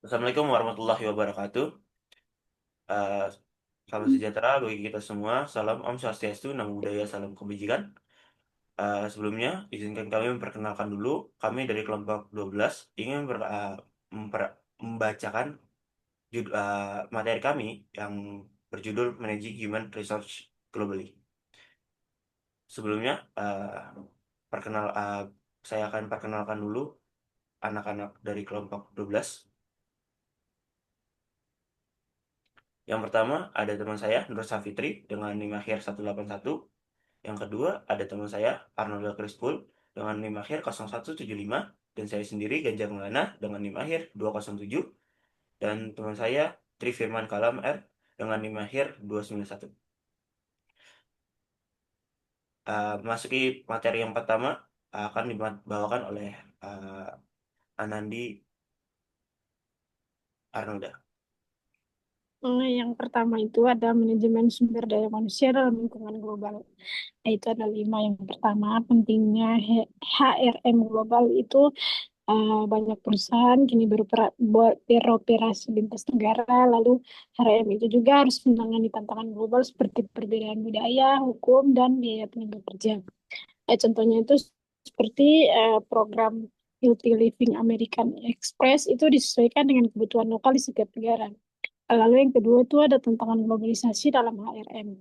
Assalamualaikum warahmatullahi wabarakatuh. Eh, Salam sejahtera bagi kita semua. Salam Om Swastiastu, Namo Buddhaya, salam kebajikan. Sebelumnya, izinkan kami memperkenalkan dulu. Kami dari kelompok 12 ingin membacakan materi kami yang berjudul Managing Human Resource Globally. Sebelumnya, saya akan perkenalkan dulu anak-anak dari kelompok 12. Yang pertama ada teman saya Nur Safitri dengan NIM akhir 181. Yang kedua ada teman saya Arnolda Krispul dengan NIM akhir 0175 dan saya sendiri Ganjar Maulana dengan NIM akhir 207 dan teman saya Tri Firman Kalam R dengan NIM akhir 291. Masuki materi yang pertama akan dibawakan oleh Anandi Arnolda. Yang pertama itu ada manajemen sumber daya manusia dalam lingkungan global. Itu ada 5. Yang pertama, pentingnya HRM global itu banyak perusahaan kini beroperasi lintas negara. Lalu HRM itu juga harus menangani tantangan global seperti perbedaan budaya, hukum, dan biaya tenaga kerja. Contohnya itu seperti program Healthy Living American Express itu disesuaikan dengan kebutuhan lokal di setiap negara. Lalu yang kedua itu ada tantangan globalisasi dalam HRM.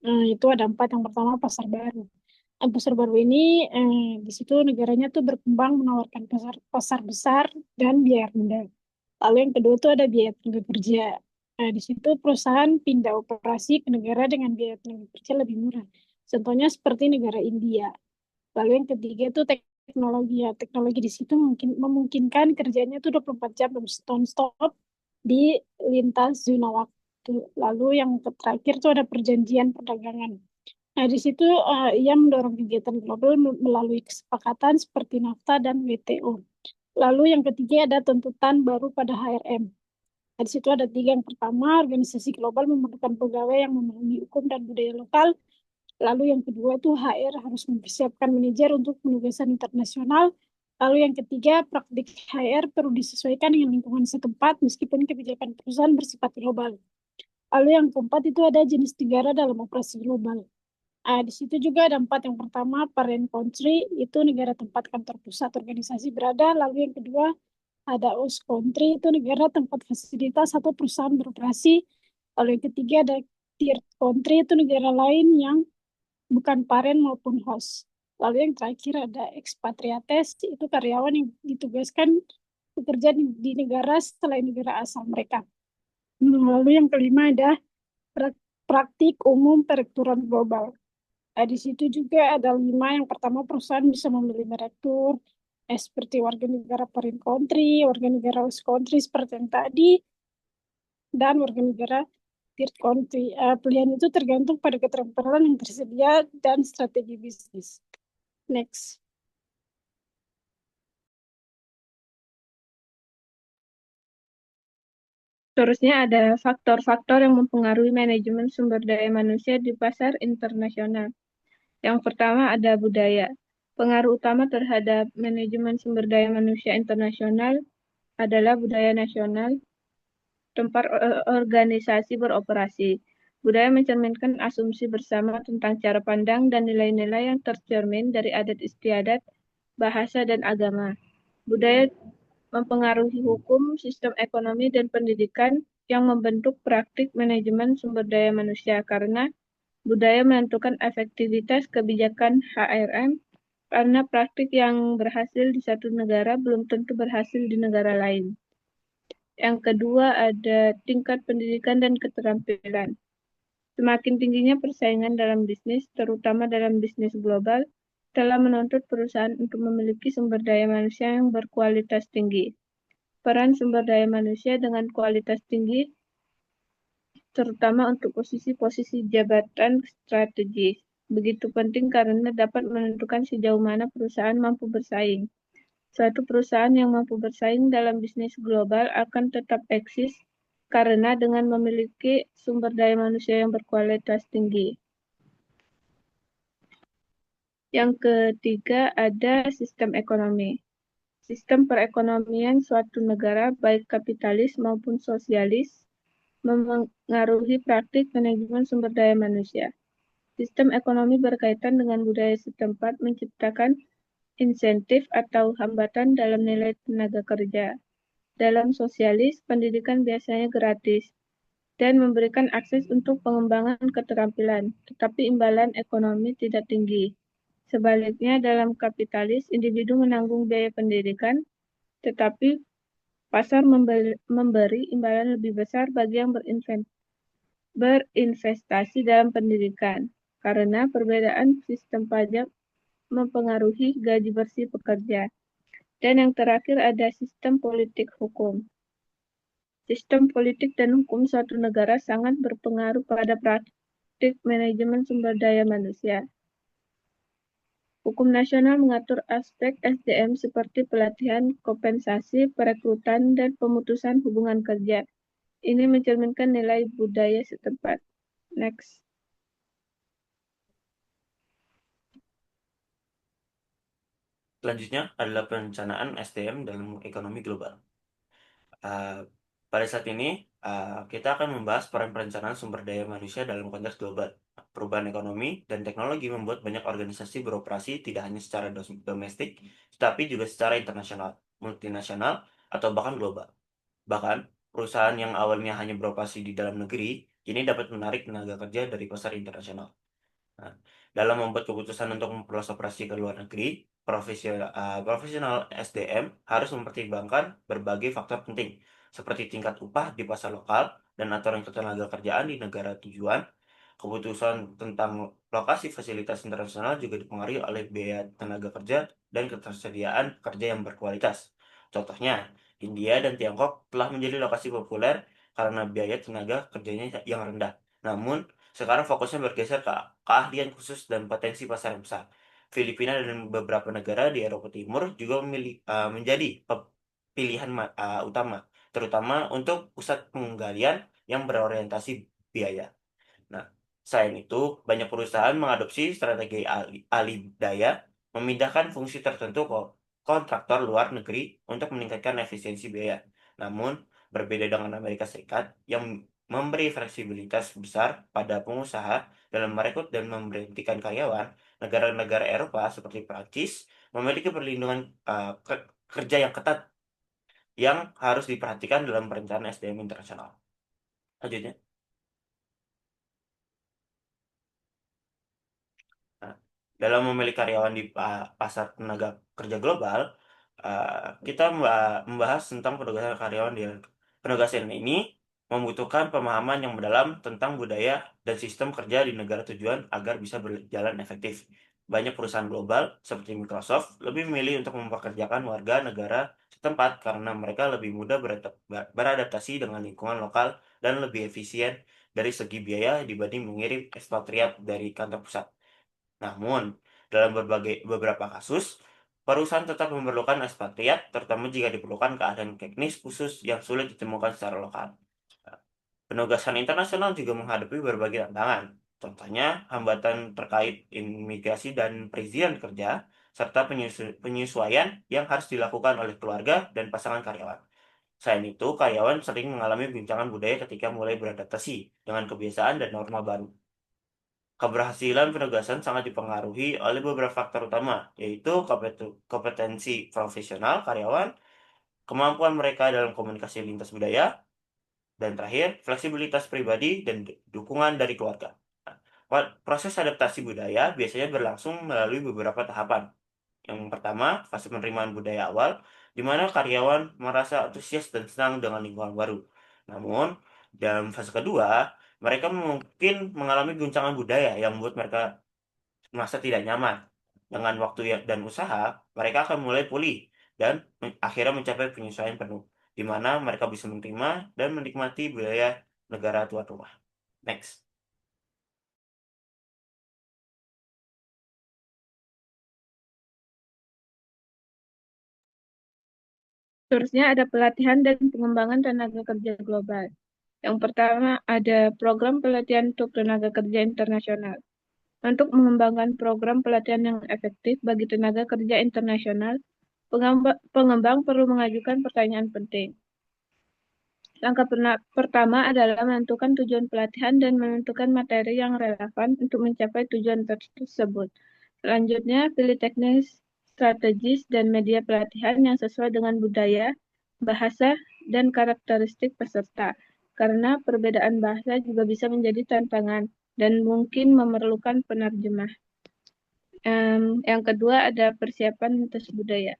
Nah, itu ada 4. Yang pertama pasar baru. Pasar baru ini di situ negaranya tuh berkembang menawarkan pasar pasar besar dan biaya rendah. Lalu yang kedua itu ada biaya tenaga kerja. Nah, di situ perusahaan pindah operasi ke negara dengan biaya tenaga kerja lebih murah. Contohnya seperti negara India. Lalu yang ketiga itu teknologi ya. Teknologi di situ mungkin memungkinkan kerjanya itu 24 jam non-stop di lintas zona waktu. Lalu yang terakhir itu ada perjanjian perdagangan. Nah, di situ ia mendorong kegiatan global melalui kesepakatan seperti NAFTA dan WTO. Lalu yang ketiga ada tuntutan baru pada HRM. Nah, di situ ada 3. Yang pertama, organisasi global memerlukan pegawai yang memahami hukum dan budaya lokal. Lalu yang kedua itu HR harus mempersiapkan manajer untuk penugasan internasional. Lalu yang ketiga, praktik HR perlu disesuaikan dengan lingkungan setempat meskipun kebijakan perusahaan bersifat global. Lalu yang keempat itu ada jenis negara dalam operasi global. Di situ juga ada 4. Yang pertama, parent country, itu negara tempat kantor pusat organisasi berada. Lalu yang kedua, ada host country, itu negara tempat fasilitas atau perusahaan beroperasi. Lalu yang ketiga ada third country, itu negara lain yang bukan parent maupun host. Lalu yang terakhir ada expatriates, itu karyawan yang ditugaskan bekerja di negara selain negara asal mereka. Lalu yang kelima ada praktik umum perekrutan global. Di situ juga ada 5. Yang pertama, perusahaan bisa memilih direktur, seperti warga negara parent country, warga negara host country seperti yang tadi, dan warga negara third country. Pilihan itu tergantung pada keterampilan yang tersedia dan strategi bisnis. Next. Seterusnya ada faktor-faktor yang mempengaruhi manajemen sumber daya manusia di pasar internasional. Yang pertama ada budaya. Pengaruh utama terhadap manajemen sumber daya manusia internasional adalah budaya nasional, tempat organisasi beroperasi. Budaya mencerminkan asumsi bersama tentang cara pandang dan nilai-nilai yang tercermin dari adat istiadat, bahasa, dan agama. Budaya mempengaruhi hukum, sistem ekonomi, dan pendidikan yang membentuk praktik manajemen sumber daya manusia karena budaya menentukan efektivitas kebijakan HRM karena praktik yang berhasil di satu negara belum tentu berhasil di negara lain. Yang kedua ada tingkat pendidikan dan keterampilan. Semakin tingginya persaingan dalam bisnis, terutama dalam bisnis global, telah menuntut perusahaan untuk memiliki sumber daya manusia yang berkualitas tinggi. Peran sumber daya manusia dengan kualitas tinggi, terutama untuk posisi-posisi jabatan strategis, begitu penting karena dapat menentukan sejauh mana perusahaan mampu bersaing. Suatu perusahaan yang mampu bersaing dalam bisnis global akan tetap eksis karena dengan memiliki sumber daya manusia yang berkualitas tinggi. Yang ketiga ada sistem ekonomi. Sistem perekonomian suatu negara, baik kapitalis maupun sosialis, memengaruhi praktik manajemen sumber daya manusia. Sistem ekonomi berkaitan dengan budaya setempat menciptakan insentif atau hambatan dalam nilai tenaga kerja. Dalam sosialis, pendidikan biasanya gratis dan memberikan akses untuk pengembangan keterampilan, tetapi imbalan ekonomi tidak tinggi. Sebaliknya, dalam kapitalis, individu menanggung biaya pendidikan, tetapi pasar memberi imbalan lebih besar bagi yang berinvestasi dalam pendidikan, karena perbedaan sistem pajak mempengaruhi gaji bersih pekerja. Dan yang terakhir ada sistem politik hukum. Sistem politik dan hukum suatu negara sangat berpengaruh pada praktik manajemen sumber daya manusia. Hukum nasional mengatur aspek SDM seperti pelatihan, kompensasi, perekrutan, dan pemutusan hubungan kerja. Ini mencerminkan nilai budaya setempat. Next. Selanjutnya adalah perencanaan SDM dalam ekonomi global. Uh, pada saat ini, kita akan membahas peran perencanaan sumber daya manusia dalam konteks global. Perubahan ekonomi dan teknologi membuat banyak organisasi beroperasi tidak hanya secara domestik, tetapi juga secara internasional, multinasional, atau bahkan global. Bahkan, perusahaan yang awalnya hanya beroperasi di dalam negeri, kini dapat menarik tenaga kerja dari pasar internasional. Nah, dalam membuat keputusan untuk memperluas operasi ke luar negeri, profesional SDM harus mempertimbangkan berbagai faktor penting, seperti tingkat upah di pasar lokal dan aturan ketenaga kerjaan di negara tujuan. Keputusan tentang lokasi fasilitas internasional juga dipengaruhi oleh biaya tenaga kerja dan ketersediaan kerja yang berkualitas. Contohnya, India dan Tiongkok telah menjadi lokasi populer karena biaya tenaga kerjanya yang rendah. Namun, sekarang fokusnya bergeser ke keahlian khusus dan potensi pasar yang besar. Filipina dan beberapa negara di Eropa Timur juga menjadi pilihan utama, terutama untuk pusat penggalian yang berorientasi biaya. Nah, selain itu, banyak perusahaan mengadopsi strategi alih daya, memindahkan fungsi tertentu ke kontraktor luar negeri untuk meningkatkan efisiensi biaya. Namun, berbeda dengan Amerika Serikat yang memberi fleksibilitas besar pada pengusaha dalam merekrut dan memberhentikan karyawan, negara-negara Eropa seperti Prancis memiliki perlindungan kerja yang ketat yang harus diperhatikan dalam perencanaan SDM internasional. Lanjutnya. Nah, dalam memilih karyawan di pasar tenaga kerja global, kita membahas tentang penugasan karyawan di penugasan ini membutuhkan pemahaman yang mendalam tentang budaya dan sistem kerja di negara tujuan agar bisa berjalan efektif. Banyak perusahaan global seperti Microsoft lebih memilih untuk mempekerjakan warga negara setempat karena mereka lebih mudah beradaptasi dengan lingkungan lokal dan lebih efisien dari segi biaya dibanding mengirim ekspatriat dari kantor pusat. Namun, dalam beberapa kasus, perusahaan tetap memerlukan ekspatriat, terutama jika diperlukan keahlian teknis khusus yang sulit ditemukan secara lokal. Penugasan internasional juga menghadapi berbagai tantangan, contohnya hambatan terkait imigrasi dan perizinan kerja, serta penyesuaian yang harus dilakukan oleh keluarga dan pasangan karyawan. Selain itu, karyawan sering mengalami guncangan budaya ketika mulai beradaptasi dengan kebiasaan dan norma baru. Keberhasilan penugasan sangat dipengaruhi oleh beberapa faktor utama, yaitu kompetensi profesional karyawan, kemampuan mereka dalam komunikasi lintas budaya, dan terakhir, fleksibilitas pribadi dan dukungan dari keluarga. Nah, proses adaptasi budaya biasanya berlangsung melalui beberapa tahapan. Yang pertama, fase penerimaan budaya awal, di mana karyawan merasa antusias dan senang dengan lingkungan baru. Namun, dalam fase kedua, mereka mungkin mengalami guncangan budaya yang membuat mereka merasa tidak nyaman. Dengan waktu dan usaha, mereka akan mulai pulih dan akhirnya mencapai penyesuaian penuh, di mana mereka bisa menerima dan menikmati budaya negara tuan rumah. Next. Seterusnya ada pelatihan dan pengembangan tenaga kerja global. Yang pertama ada program pelatihan untuk tenaga kerja internasional. Untuk mengembangkan program pelatihan yang efektif bagi tenaga kerja internasional, Pengembang perlu mengajukan pertanyaan penting. Langkah pertama adalah menentukan tujuan pelatihan dan menentukan materi yang relevan untuk mencapai tujuan tersebut. Selanjutnya, pilih teknis, strategis, dan media pelatihan yang sesuai dengan budaya, bahasa, dan karakteristik peserta. Karena perbedaan bahasa juga bisa menjadi tantangan dan mungkin memerlukan penerjemah. Yang kedua ada persiapan lintas budaya.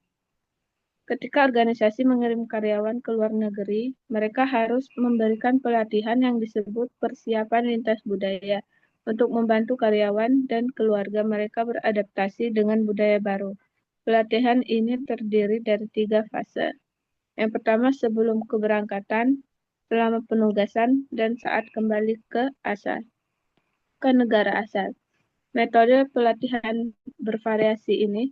Ketika organisasi mengirim karyawan ke luar negeri, mereka harus memberikan pelatihan yang disebut persiapan lintas budaya untuk membantu karyawan dan keluarga mereka beradaptasi dengan budaya baru. Pelatihan ini terdiri dari 3 fase. Yang pertama sebelum keberangkatan, selama penugasan, dan saat kembali ke negara asal. Metode pelatihan bervariasi ini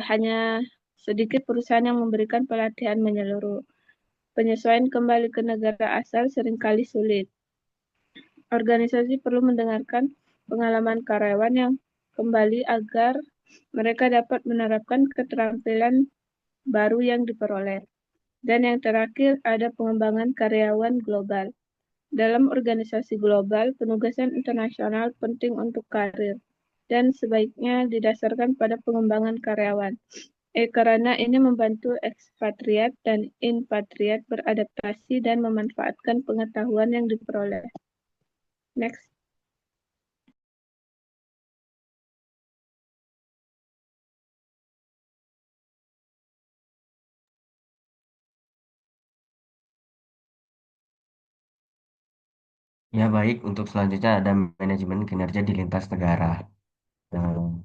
hanya sedikit perusahaan yang memberikan pelatihan menyeluruh. Penyesuaian kembali ke negara asal seringkali sulit. Organisasi perlu mendengarkan pengalaman karyawan yang kembali agar mereka dapat menerapkan keterampilan baru yang diperoleh. Dan yang terakhir ada pengembangan karyawan global. Dalam organisasi global, penugasan internasional penting untuk karir dan sebaiknya didasarkan pada pengembangan karyawan. Karena ini membantu ekspatriat dan inpatriat beradaptasi dan memanfaatkan pengetahuan yang diperoleh. Next. Ya baik, untuk selanjutnya ada manajemen kinerja di lintas negara. Nah,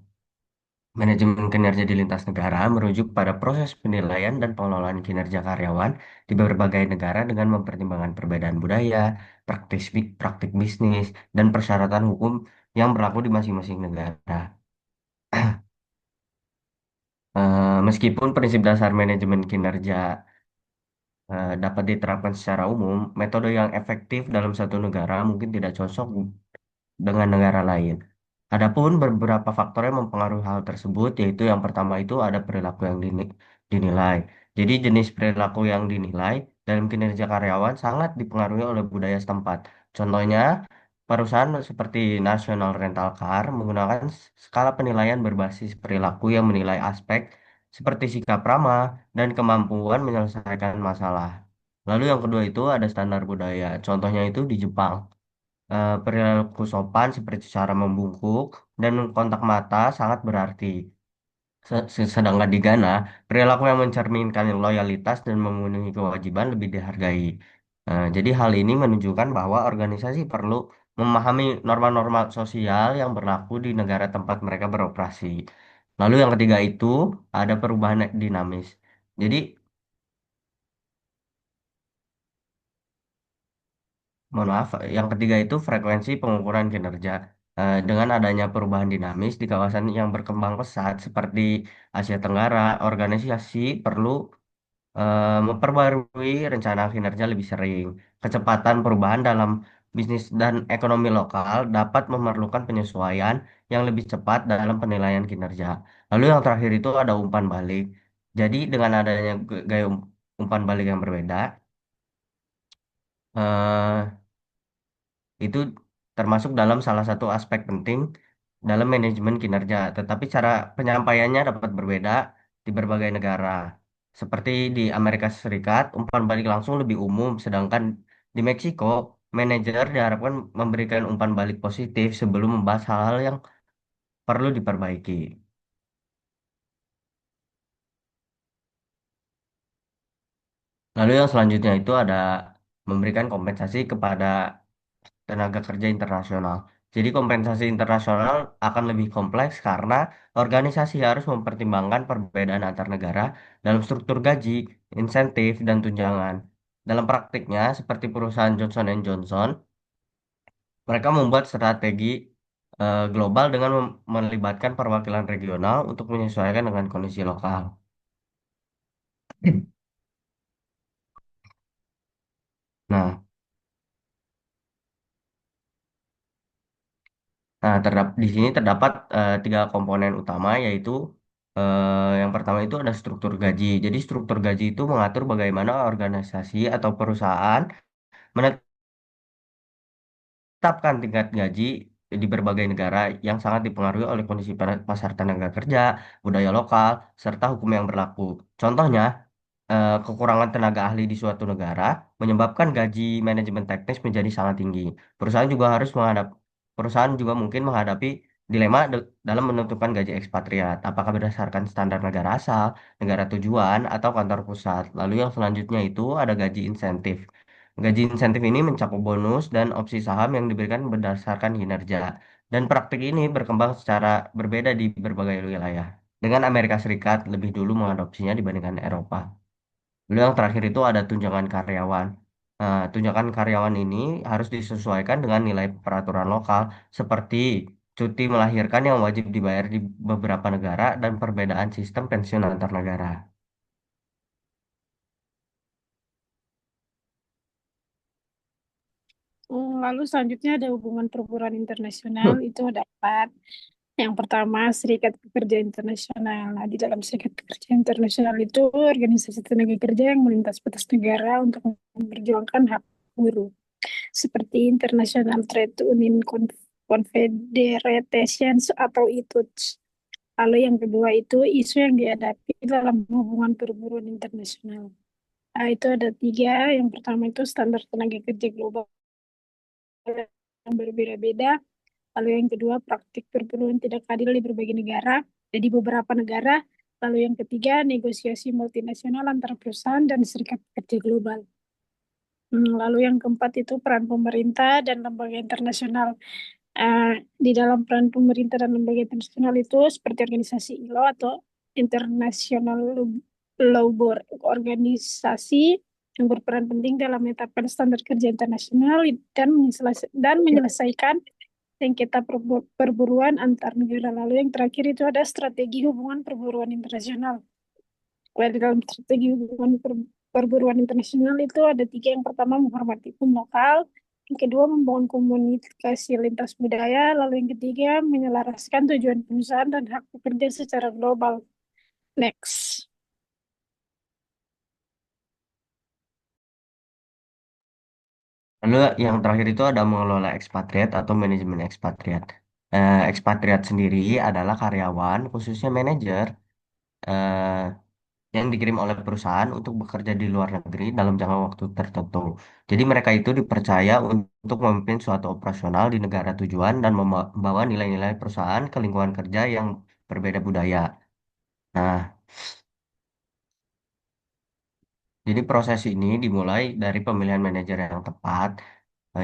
manajemen kinerja di lintas negara merujuk pada proses penilaian dan pengelolaan kinerja karyawan di berbagai negara dengan mempertimbangkan perbedaan budaya, praktik bisnis, dan persyaratan hukum yang berlaku di masing-masing negara. Meskipun prinsip dasar manajemen kinerja dapat diterapkan secara umum, metode yang efektif dalam satu negara mungkin tidak cocok dengan negara lain. Adapun beberapa faktor yang mempengaruhi hal tersebut, yaitu yang pertama itu ada perilaku yang dinilai. Jadi jenis perilaku yang dinilai dalam kinerja karyawan sangat dipengaruhi oleh budaya setempat. Contohnya, perusahaan seperti National Rental Car menggunakan skala penilaian berbasis perilaku yang menilai aspek seperti sikap ramah dan kemampuan menyelesaikan masalah. Lalu yang kedua itu ada standar budaya. Contohnya itu di Jepang. Perilaku sopan seperti cara membungkuk dan kontak mata sangat berarti. Sedangkan di Ghana, perilaku yang mencerminkan loyalitas dan memenuhi kewajiban lebih dihargai. Jadi hal ini menunjukkan bahwa organisasi perlu memahami norma-norma sosial yang berlaku di negara tempat mereka beroperasi. Lalu yang ketiga itu ada perubahan dinamis. Jadi mohon maaf, yang ketiga itu frekuensi pengukuran kinerja. Dengan adanya perubahan dinamis di kawasan yang berkembang pesat seperti Asia Tenggara, organisasi perlu memperbarui rencana kinerja lebih sering. Kecepatan perubahan dalam bisnis dan ekonomi lokal dapat memerlukan penyesuaian yang lebih cepat dalam penilaian kinerja. Lalu yang terakhir itu ada umpan balik. Jadi dengan adanya gaya umpan balik yang berbeda, eh, itu termasuk dalam salah satu aspek penting dalam manajemen kinerja, tetapi cara penyampaiannya dapat berbeda di berbagai negara. Seperti di Amerika Serikat, umpan balik langsung lebih umum, sedangkan di Meksiko, manajer diharapkan memberikan umpan balik positif sebelum membahas hal-hal yang perlu diperbaiki. Lalu yang selanjutnya itu ada memberikan kompensasi kepada tenaga kerja internasional. Jadi kompensasi internasional akan lebih kompleks karena organisasi harus mempertimbangkan perbedaan antar negara dalam struktur gaji, insentif, dan tunjangan. Dalam praktiknya, seperti perusahaan Johnson Johnson, mereka membuat strategi global dengan melibatkan perwakilan regional untuk menyesuaikan dengan kondisi lokal. Nah, di sini terdapat 3 komponen utama yaitu Yang pertama itu ada struktur gaji. Jadi struktur gaji itu mengatur bagaimana organisasi atau perusahaan menetapkan tingkat gaji di berbagai negara yang sangat dipengaruhi oleh kondisi pasar tenaga kerja, budaya lokal, serta hukum yang berlaku. Contohnya, kekurangan tenaga ahli di suatu negara menyebabkan gaji manajemen teknis menjadi sangat tinggi. Perusahaan juga harus menghadap, perusahaan juga mungkin menghadapi dilema dalam menentukan gaji ekspatriat, apakah berdasarkan standar negara asal, negara tujuan, atau kantor pusat. Lalu yang selanjutnya itu ada gaji insentif. Gaji insentif ini mencakup bonus dan opsi saham yang diberikan berdasarkan kinerja. Dan praktik ini berkembang secara berbeda di berbagai wilayah. Dengan Amerika Serikat lebih dulu mengadopsinya dibandingkan Eropa. Lalu yang terakhir itu ada tunjangan karyawan. Nah, tunjangan karyawan ini harus disesuaikan dengan nilai peraturan lokal, seperti cuti melahirkan yang wajib dibayar di beberapa negara dan perbedaan sistem pensiun antar negara. Lalu selanjutnya ada hubungan perburuan internasional, itu ada empat. Yang pertama, Serikat Pekerja Internasional. Nah, di dalam Serikat Pekerja Internasional itu organisasi tenaga kerja yang melintas batas negara untuk memperjuangkan hak buruh, seperti International Trade Union Confederations atau ITUC. Lalu yang kedua itu isu yang dihadapi dalam hubungan perburuan internasional. Nah, itu ada tiga. Yang pertama itu standar tenaga kerja global yang berbeda-beda. Lalu yang kedua, praktik perburuan tidak adil di berbagai negara, jadi beberapa negara. Lalu yang ketiga, negosiasi multinasional antara perusahaan dan serikat pekerja global. Lalu yang keempat itu peran pemerintah dan lembaga internasional. Di dalam peran pemerintah dan lembaga internasional itu seperti organisasi ILO atau International Labour, organisasi yang berperan penting dalam menetapkan standar kerja internasional dan menyelesaikan sengketa perburuan antar negara. Lalu yang terakhir itu ada strategi hubungan perburuan internasional. Di dalam strategi hubungan perburuan internasional itu ada tiga. Yang pertama menghormati hukum lokal, yang kedua membangun komunikasi lintas budaya, lalu yang ketiga menyelaraskan tujuan perusahaan dan hak pekerja secara global. Next. Lalu yang terakhir itu ada mengelola ekspatriat atau manajemen ekspatriat. Ekspatriat sendiri adalah karyawan, khususnya manajer, eh, yang dikirim oleh perusahaan untuk bekerja di luar negeri dalam jangka waktu tertentu. Jadi mereka itu dipercaya untuk memimpin suatu operasional di negara tujuan dan membawa nilai-nilai perusahaan ke lingkungan kerja yang berbeda budaya. Nah, jadi proses ini dimulai dari pemilihan manajer yang tepat,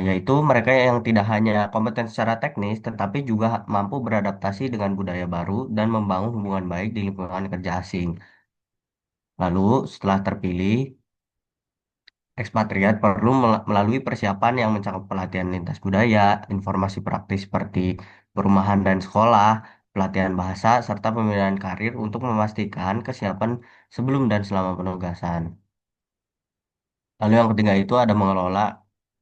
yaitu mereka yang tidak hanya kompeten secara teknis, tetapi juga mampu beradaptasi dengan budaya baru dan membangun hubungan baik di lingkungan kerja asing. Lalu, setelah terpilih, ekspatriat perlu melalui persiapan yang mencakup pelatihan lintas budaya, informasi praktis seperti perumahan dan sekolah, pelatihan bahasa, serta pemilihan karir untuk memastikan kesiapan sebelum dan selama penugasan. Lalu yang ketiga itu ada mengelola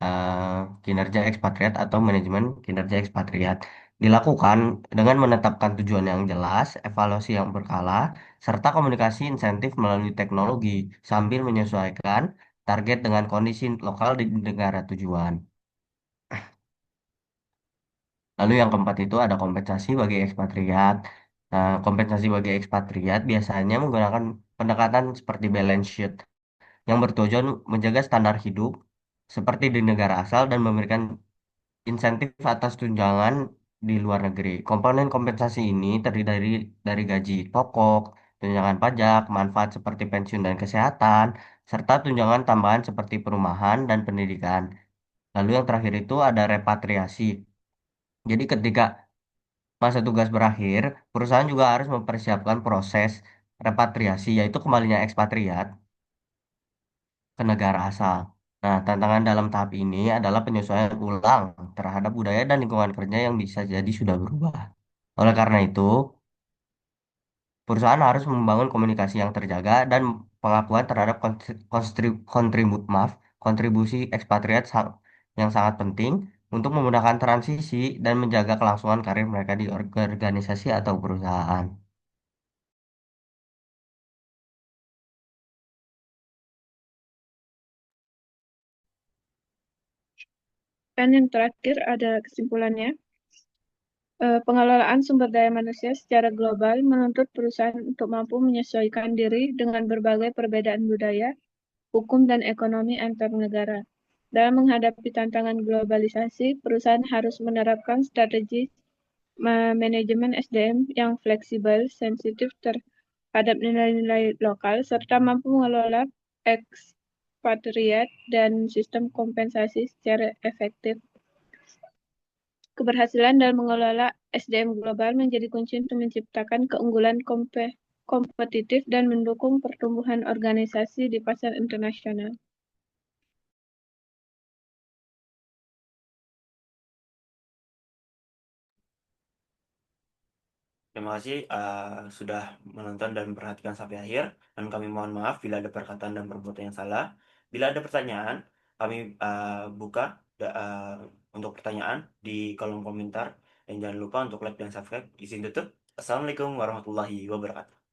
eh, kinerja ekspatriat atau manajemen kinerja ekspatriat. Dilakukan dengan menetapkan tujuan yang jelas, evaluasi yang berkala, serta komunikasi insentif melalui teknologi sambil menyesuaikan target dengan kondisi lokal di negara tujuan. Lalu yang keempat itu ada kompensasi bagi ekspatriat. Kompensasi bagi ekspatriat biasanya menggunakan pendekatan seperti balance sheet yang bertujuan menjaga standar hidup seperti di negara asal dan memberikan insentif atas tunjangan di luar negeri. Komponen kompensasi ini terdiri dari gaji pokok, tunjangan pajak, manfaat seperti pensiun dan kesehatan, serta tunjangan tambahan seperti perumahan dan pendidikan. Lalu yang terakhir itu ada repatriasi. Jadi ketika masa tugas berakhir, perusahaan juga harus mempersiapkan proses repatriasi, yaitu kembalinya ekspatriat ke negara asal. Nah, tantangan dalam tahap ini adalah penyesuaian ulang terhadap budaya dan lingkungan kerja yang bisa jadi sudah berubah. Oleh karena itu, perusahaan harus membangun komunikasi yang terjaga dan pengakuan terhadap kontribusi ekspatriat yang sangat penting untuk memudahkan transisi dan menjaga kelangsungan karir mereka di organisasi atau perusahaan. Dan yang terakhir ada kesimpulannya. Pengelolaan sumber daya manusia secara global menuntut perusahaan untuk mampu menyesuaikan diri dengan berbagai perbedaan budaya, hukum, dan ekonomi antar negara. Dalam menghadapi tantangan globalisasi, perusahaan harus menerapkan strategi manajemen SDM yang fleksibel, sensitif terhadap nilai-nilai lokal, serta mampu mengelola ekspatriat dan sistem kompensasi secara efektif. Keberhasilan dalam mengelola SDM global menjadi kunci untuk menciptakan keunggulan kompetitif dan mendukung pertumbuhan organisasi di pasar internasional. Terima kasih sudah menonton dan memperhatikan sampai akhir. Dan kami mohon maaf bila ada perkataan dan perbuatan yang salah. Bila ada pertanyaan, kami buka untuk pertanyaan di kolom komentar. Dan jangan lupa untuk like dan subscribe. Izin tutup. Assalamualaikum warahmatullahi wabarakatuh.